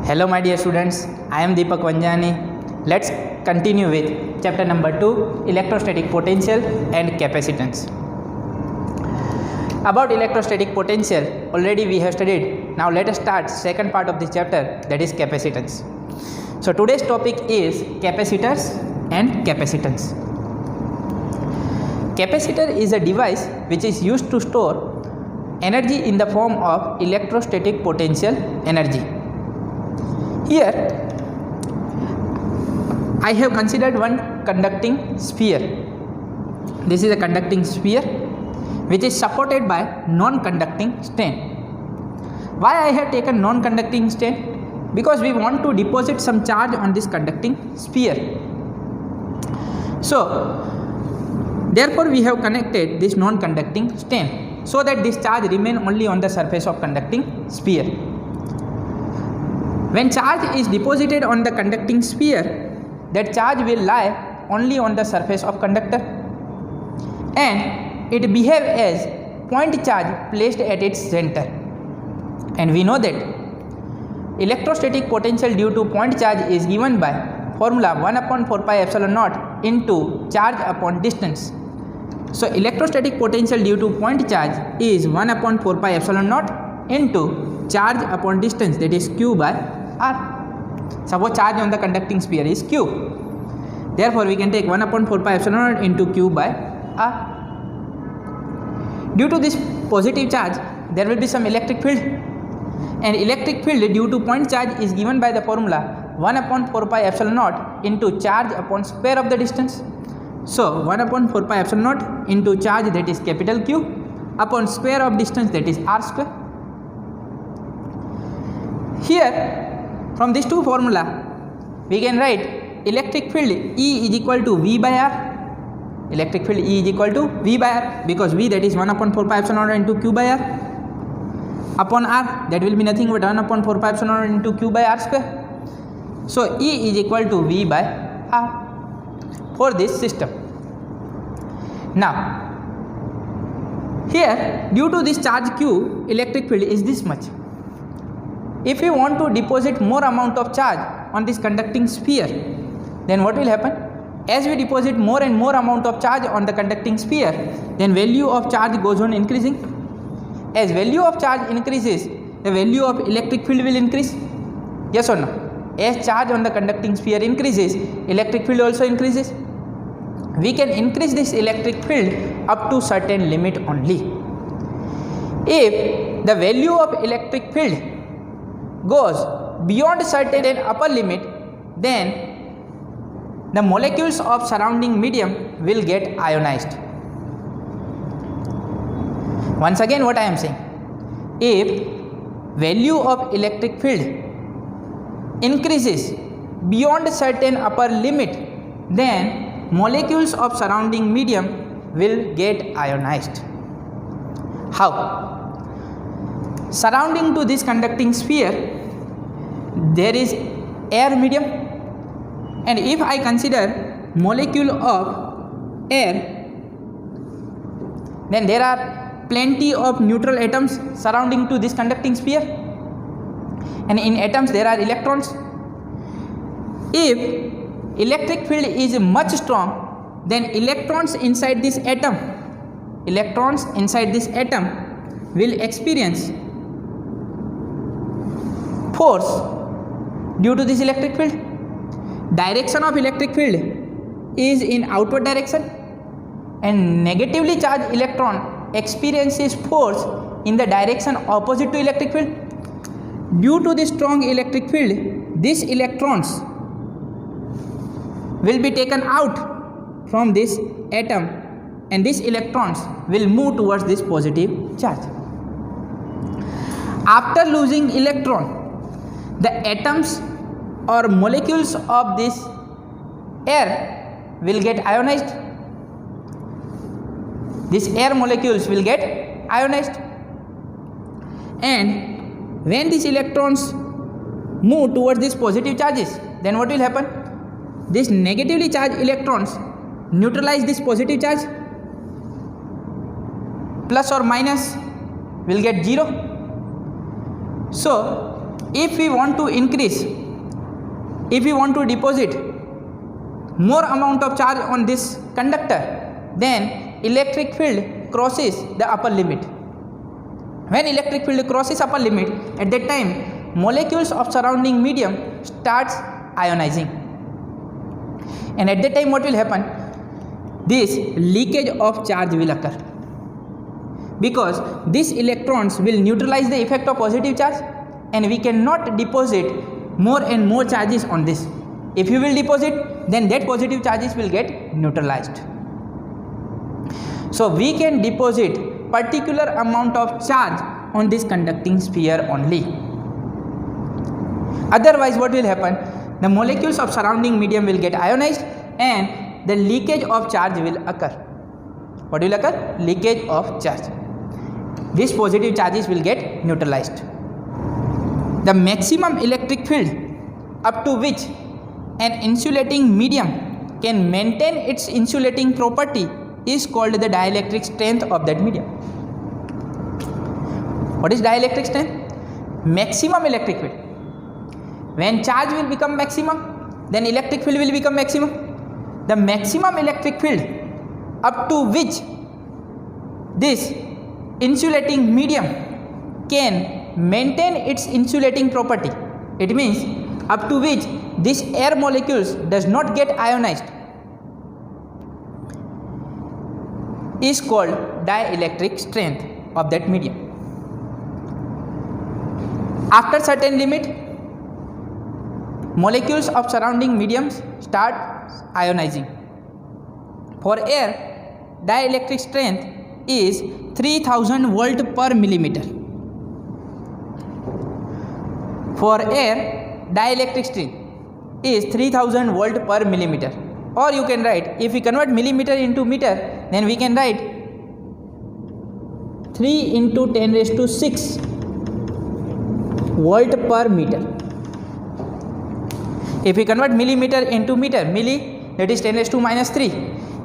Hello my dear students, I am Deepak Vanjani. Let's continue with chapter number 2, electrostatic potential and capacitance. About electrostatic potential already we have studied. Now let us start second part of this chapter, that is capacitance. So today's topic is capacitors and capacitance. Capacitor is a device which is used to store energy in the form of electrostatic potential energy. Here I have considered one conducting sphere. This is a conducting sphere which is supported by non-conducting strain. Why I have taken non-conducting strain? Because we want to deposit some charge on this conducting sphere. So therefore we have connected this non-conducting strain so that this charge remain only on the surface of conducting sphere. When charge is deposited on the conducting sphere, that charge will lie only on the surface of conductor and it behave as point charge placed at its center. And we know that electrostatic potential due to point charge is given by formula 1 upon 4 pi epsilon naught into charge upon distance. So electrostatic potential due to point charge is 1 upon 4 pi epsilon naught into charge upon distance, that is q by r. Suppose charge on the conducting sphere is q. Therefore we can take 1 upon 4 pi epsilon naught into q by r. Due to this positive charge there will be some electric field, and electric field due to point charge is given by the formula 1 upon 4 pi epsilon naught into charge upon square of the distance. So 1 upon 4 pi epsilon naught into charge, that is capital Q, upon square of distance, that is r square. Here from these two formula we can write electric field E is equal to V by R. Electric field E is equal to V by R, because V, that is 1 upon 4 pi epsilon naught into Q by R, upon R, that will be nothing but 1 upon 4 pi epsilon naught into Q by R square. So E is equal to V by R for this system. Now here due to this charge Q, electric field is this much. If we want to deposit more amount of charge on this conducting sphere, then what will happen? As we deposit more and more amount of charge on the conducting sphere, then value of charge goes on increasing. As value of charge increases, the value of electric field will increase. Yes or no? As charge on the conducting sphere increases, electric field also increases. We can increase this electric field up to certain limit only. If the value of electric field goes beyond certain upper limit, then the molecules of surrounding medium will get ionized. Once again what I am saying, if value of electric field increases beyond certain upper limit, then molecules of surrounding medium will get ionized. How? Surrounding to this conducting sphere there is air medium, and if I consider molecule of air, then there are plenty of neutral atoms surrounding to this conducting sphere, and in atoms there are electrons. If electric field is much strong, then electrons inside this atom will experience force due to this electric field. Direction of electric field is in outward direction, and negatively charged electron experiences force in the direction opposite to electric field. Due to this strong electric field, these electrons will be taken out from this atom, and these electrons will move towards this positive charge. After losing electron, the atoms or molecules of this air will get ionized. These air molecules will get ionized, and when these electrons move towards these positive charges, then what will happen? These negatively charged electrons neutralize this positive charge, plus or minus will get 0. So if we want to increase, if we want to deposit more amount of charge on this conductor, then electric field crosses the upper limit. When electric field crosses upper limit, at that time molecules of surrounding medium starts ionizing, and at that time what will happen? This leakage of charge will occur, because these electrons will neutralize the effect of positive charge, and we cannot deposit more and more charges on this. If you will deposit, then that positive charges will get neutralized. So we can deposit particular amount of charge on this conducting sphere only. Otherwise what will happen? The molecules of surrounding medium will get ionized and the leakage of charge will occur. What will occur? Leakage of charge. These positive charges will get neutralized. The maximum electric field up to which an insulating medium can maintain its insulating property is called the dielectric strength of that medium. What is dielectric strength? Maximum electric field. When charge will become maximum, then electric field will become maximum. The maximum electric field up to which this insulating medium can maintain its insulating property, it means up to which this air molecules does not get ionized, is called dielectric strength of that medium. After certain limit, molecules of surrounding mediums start ionizing. For air, dielectric strength is 3000 volt per millimeter. For air, dielectric strength is 3000 volt per millimeter. Or you can write, if we convert millimeter into meter, then we can write 3 into 10 raised to 6 volt per meter. If we convert millimeter into meter, milli, that is 10 raised to minus 3.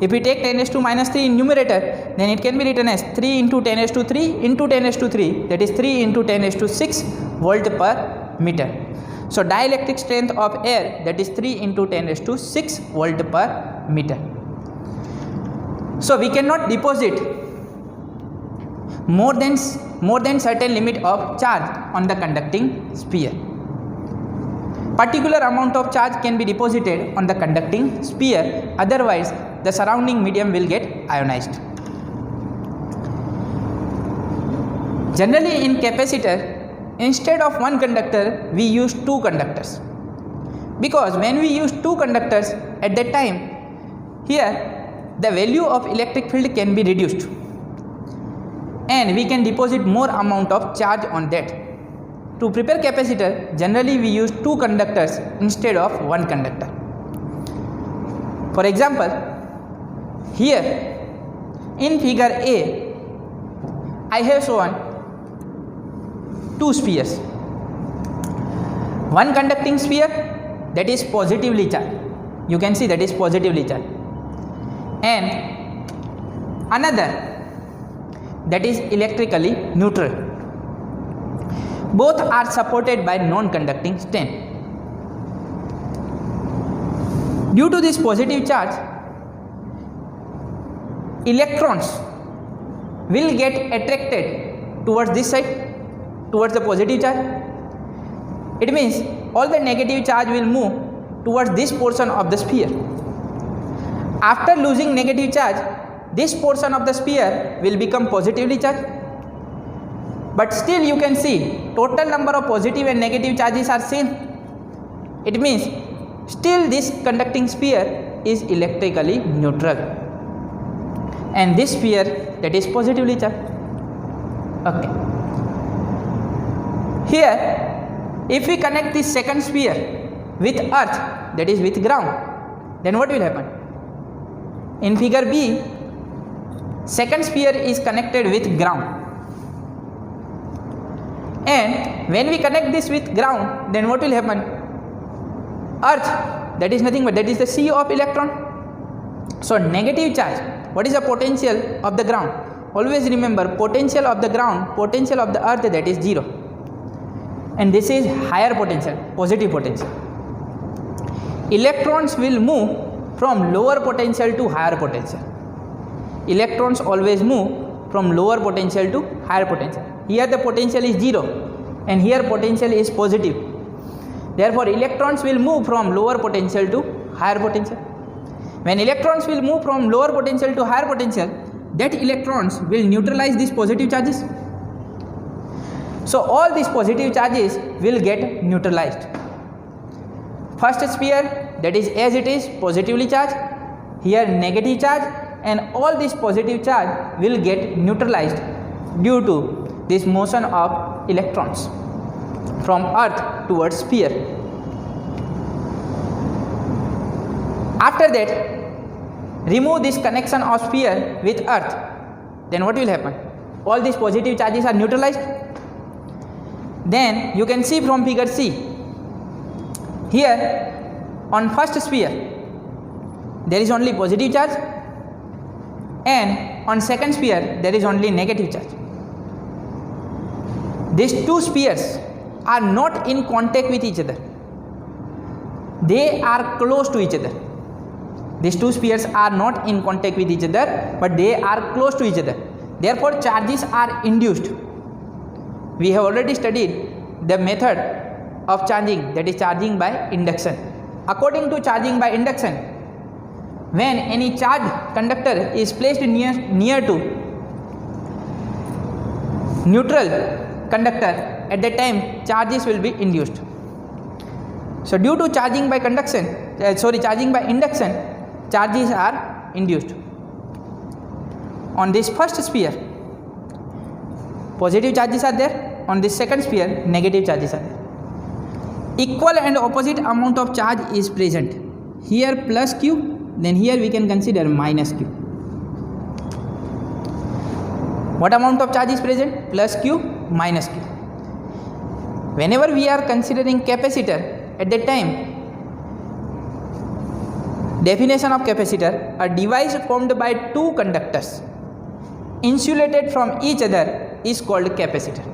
If we take 10 raised to minus 3 in numerator, then it can be written as 3 into 10 raised to 3 into 10 raised to 3, that is 3 into 10 raised to 6 volt per meter. So dielectric strength of air, that is 3 into 10 raised to 6 volt per meter. So we cannot deposit more than certain limit of charge on the conducting sphere. Particular amount of charge can be deposited on the conducting sphere, otherwise the surrounding medium will get ionized. Generally in capacitor, instead of one conductor we use two conductors, because when we use two conductors, at that time here the value of electric field can be reduced and we can deposit more amount of charge on that. To prepare capacitor, generally we use two conductors instead of one conductor. For example, here in figure A, I have shown two spheres. One conducting sphere, that is positively charged. You can see that is positively charged. And another that is electrically neutral. Both are supported by non-conducting strength. Due to this positive charge, electrons will get attracted towards this side, towards the positive charge. It means all the negative charge will move towards this portion of the sphere. After losing negative charge, this portion of the sphere will become positively charged. But still you can see total number of positive and negative charges are same. It means still this conducting sphere is electrically neutral, and this sphere that is positively charged. Okay. Here if we connect this second sphere with earth, that is with ground, then what will happen? In figure B, second sphere is connected with ground. And when we connect this with ground, then what will happen? Earth, that is nothing but that is the sea of electron. So negative charge, what is the potential of the ground? Always remember, potential of the ground, potential of the earth, that is 0. and this is higher potential, positive potential. Electrons will move from lower potential to higher potential. Electrons always move from lower potential to higher potential. Here the potential is 0 and here potential is positive. Therefore electrons will move from lower potential to higher potential. When electrons will move from lower potential to higher potential, that electrons will neutralize these positive charges. So all these positive charges will get neutralized. First sphere, that is as it is positively charged, here negative charge, and all this positive charge will get neutralized due to this motion of electrons from earth towards sphere. After that, remove this connection of sphere with earth, then what will happen? All these positive charges are neutralized. Then you can see from figure C, here on first sphere there is only positive charge and on second sphere there is only negative charge. These two spheres are not in contact with each other, they are close to each other. These two spheres are not in contact with each other, but they are close to each other. Therefore charges are induced. We have already studied the method of charging, that is charging by induction. According to charging by induction, when any charged conductor is placed near to neutral conductor, at that time charges will be induced. So due to charging by charging by induction, charges are induced. On this first sphere, positive charges are there, on this second sphere, negative charges are there. Equal and opposite amount of charge is present. Here plus Q, then here we can consider minus Q. What amount of charge is present? Plus Q, minus Q. Whenever we are considering capacitor, at that time, definition of capacitor, a device formed by two conductors insulated from each other is called capacitor.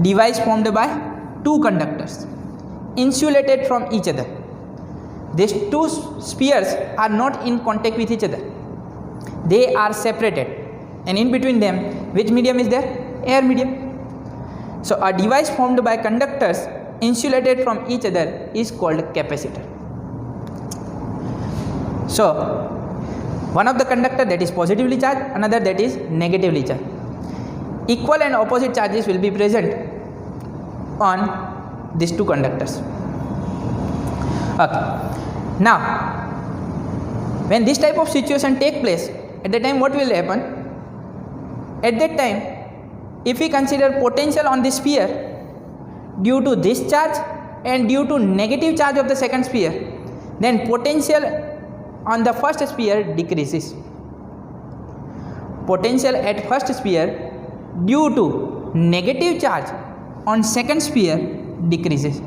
Device formed by two conductors insulated from each other. These two spheres are not in contact with each other, they are separated, and in between them which medium is there? Air medium. So a device formed by conductors insulated from each other is called capacitor. So one of the conductor that is positively charged, another that is negatively charged. Equal and opposite charges will be present on these two conductors. Okay. Now when this type of situation take place, at that time what will happen? At that time, if we consider potential on this sphere due to this charge and due to negative charge of the second sphere, then potential on the first sphere decreases. Potential at first sphere due to negative charge on second sphere decreases,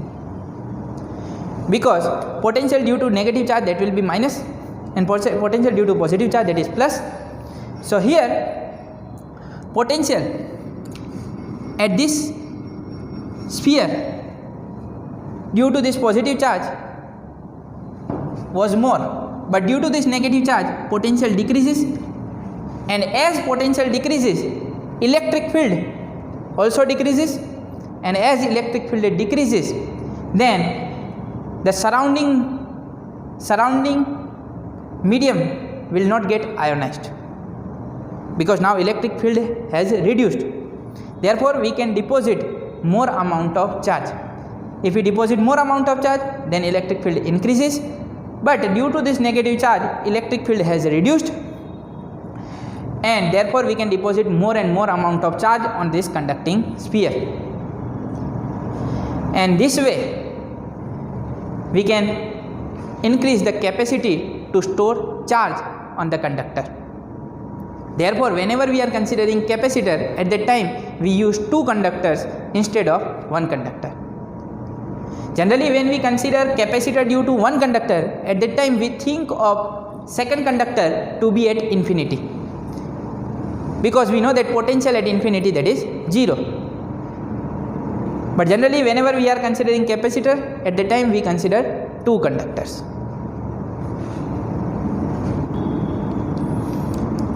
because potential due to negative charge, that will be minus, and potential due to positive charge, that is plus. So here potential at this sphere due to this positive charge was more, but due to this negative charge potential decreases, and as potential decreases electric field also decreases, and as electric field decreases, then the surrounding medium will not get ionized, because now electric field has reduced. Therefore we can deposit more amount of charge. If we deposit more amount of charge, then electric field increases, but due to this negative charge electric field has reduced, and therefore we can deposit more and more amount of charge on this conducting sphere. And this way we can increase the capacity to store charge on the conductor. Therefore whenever we are considering capacitor, at that time we use two conductors instead of one conductor. Generally when we consider capacitor due to one conductor, at that time we think of second conductor to be at infinity, because we know that potential at infinity, that is 0. But generally whenever we are considering capacitor, at the time we consider two conductors.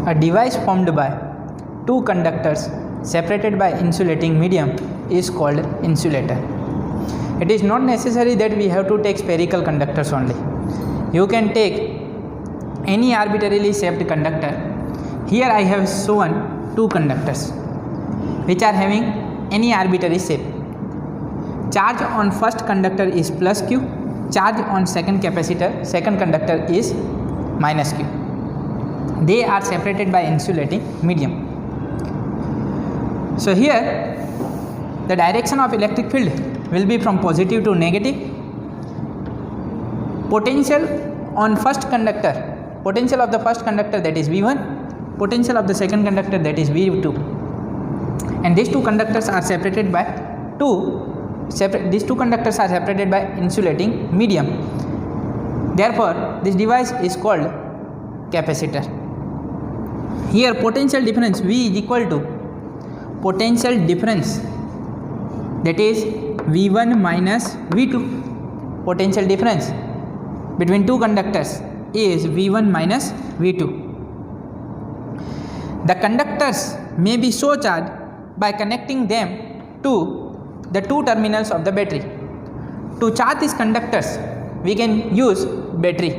A device formed by two conductors separated by insulating medium is called insulator. It is not necessary that we have to take spherical conductors only. You can take any arbitrarily shaped conductor. Here I have shown two conductors which are having any arbitrary shape. Charge on first conductor is plus Q, charge on second conductor is minus Q. They are separated by insulating medium. So here the direction of electric field will be from positive to negative. Potential on first conductor, potential of the first conductor, that is V1, potential of the second conductor, that is V2, and these two conductors are separated by insulating medium. Therefore this device is called capacitor. Here potential difference V is equal to potential difference, that is V1 minus V2. Potential difference between two conductors is V1 minus V2. The conductors may be so charged by connecting them to the two terminals of the battery. To charge these conductors we can use battery.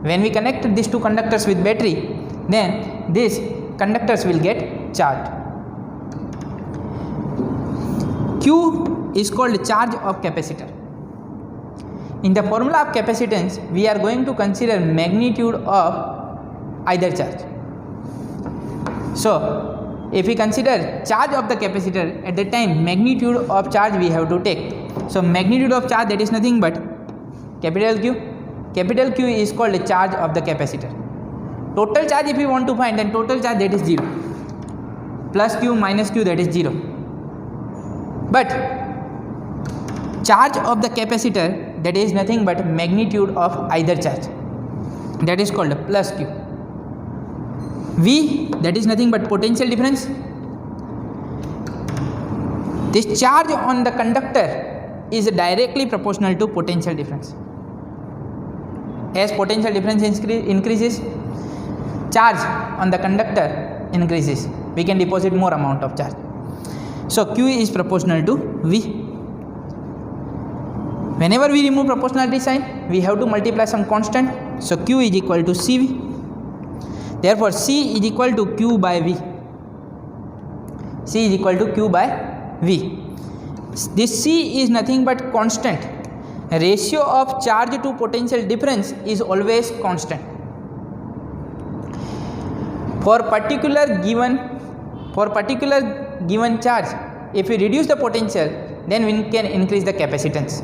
When we connect these two conductors with battery, then these conductors will get charged. Q is called charge of capacitor. In the formula of capacitance we are going to consider magnitude of either charge. So if we consider charge of the capacitor, at that time magnitude of charge we have to take. So magnitude of charge, that is nothing but capital Q. Capital Q is called the charge of the capacitor. Total charge if we want to find, then total charge, that is 0. Plus Q minus Q, that is 0. But charge of the capacitor, that is nothing but magnitude of either charge, that is called plus Q. V, that is nothing but potential difference. This charge on the conductor is directly proportional to potential difference. As potential difference increases, charge on the conductor increases. We can deposit more amount of charge. So Q is proportional to V. Whenever we remove proportionality sign, we have to multiply some constant. So Q is equal to CV. Therefore C is equal to Q by V. C is equal to Q by V. This C is nothing but constant. Ratio of charge to potential difference is always constant. For particular given charge, if we reduce the potential, then we can increase the capacitance.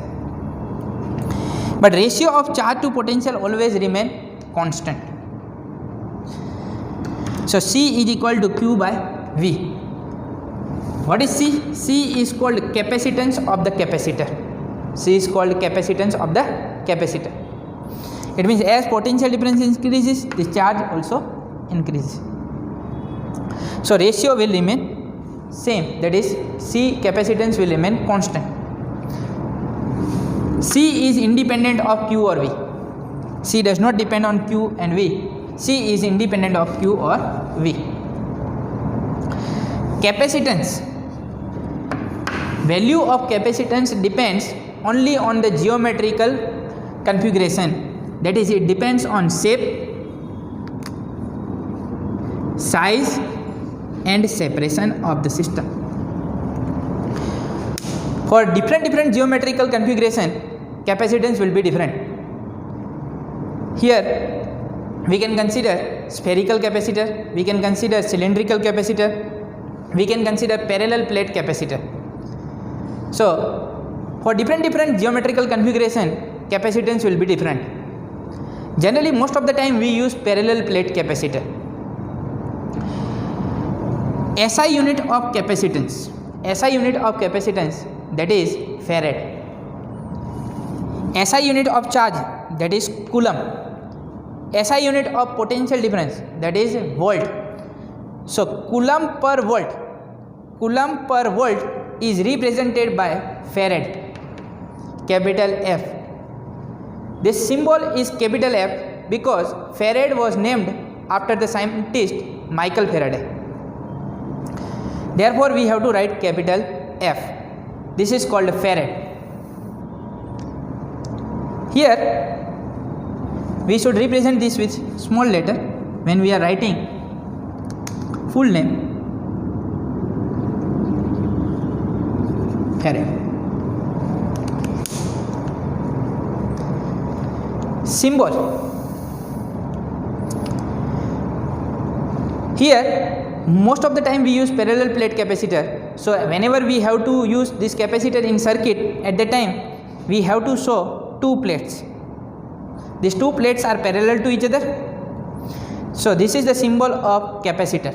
But ratio of charge to potential always remain constant. So C is equal to Q by V. What is C? C is called capacitance of the capacitor. C is called capacitance of the capacitor. It means as potential difference increases, the charge also increases. So ratio will remain same, that is C capacitance will remain constant. C is independent of Q or V. C does not depend on Q and V. C is independent of Q or V. Capacitance. Value of capacitance depends only on the geometrical configuration, that is it depends on shape, size and separation of the system. For different geometrical configuration, capacitance will be different. Here we can consider spherical capacitor, we can consider cylindrical capacitor, we can consider parallel plate capacitor. So for different geometrical configuration, capacitance will be different. Generally most of the time we use parallel plate capacitor. SI unit of capacitance. SI unit of capacitance, that is farad. SI unit of charge, that is coulomb. SI unit of potential difference, that is volt. So coulomb per volt is represented by farad, capital F. This symbol is capital F because farad was named after the scientist Michael Faraday. Therefore, we have to write capital F. This is called farad. Here we should represent this with small letter when we are writing full name farad. Symbol. Here most of the time we use parallel plate capacitor. So whenever we have to use this capacitor in circuit, at the time we have to show two plates. These two plates are parallel to each other. So this is the symbol of capacitor.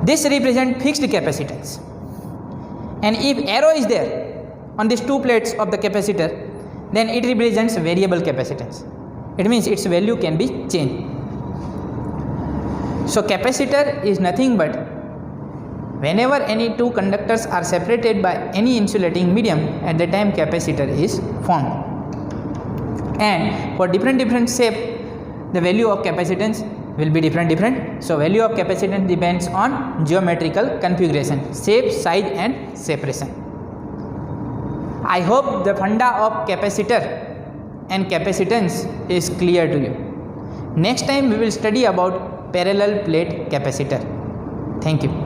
This represents fixed capacitance, and if arrow is there on these two plates of the capacitor, then it represents variable capacitance. It means its value can be changed. So capacitor is nothing but whenever any two conductors are separated by any insulating medium, at the time capacitor is formed. And for different shape, the value of capacitance will be different. So value of capacitance depends on geometrical configuration, shape, size and separation. I hope the funda of capacitor and capacitance is clear to you. Next time we will study about parallel plate capacitor. Thank you.